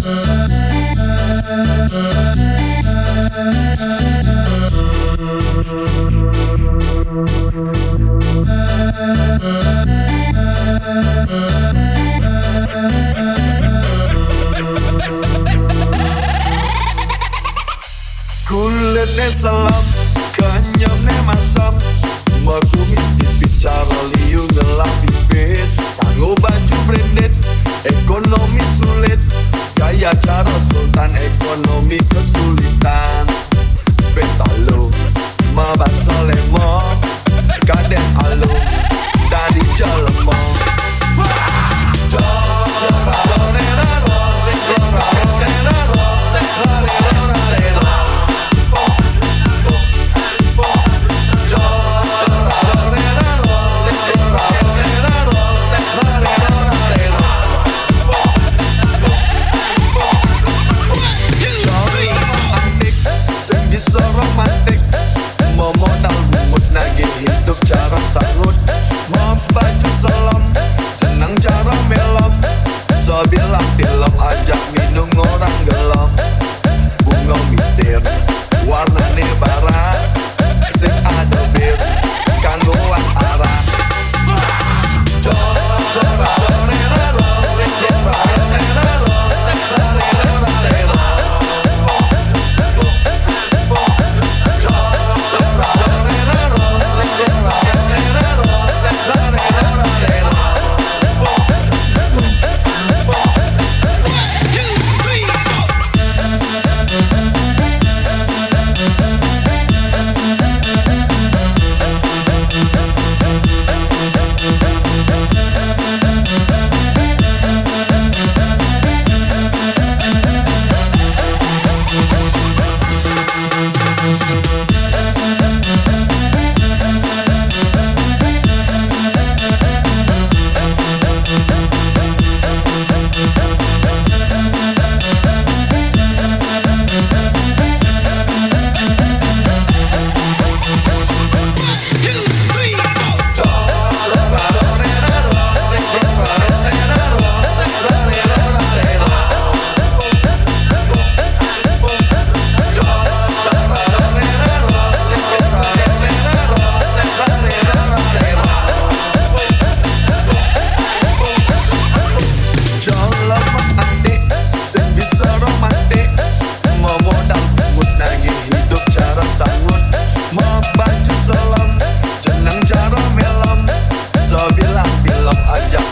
Kulitnya selam, kenyamnya masam, merkumis tipis, cara liu ngelap pipis. Tangguh baju branded, ekonomi sulit, gaya cara sultan, ekonomi kesulitan. Betalo, mabasa lemo, kadek alu, dari jelemo. Romantik, mau modal bumut nagih hidup cara sangut. Mau baju selam, senang cara melom. So bilang film ajak minum orang gelap. Bunga mitir, warnanya barat, sing ada bir, kanggoan arah. Bilang film ajak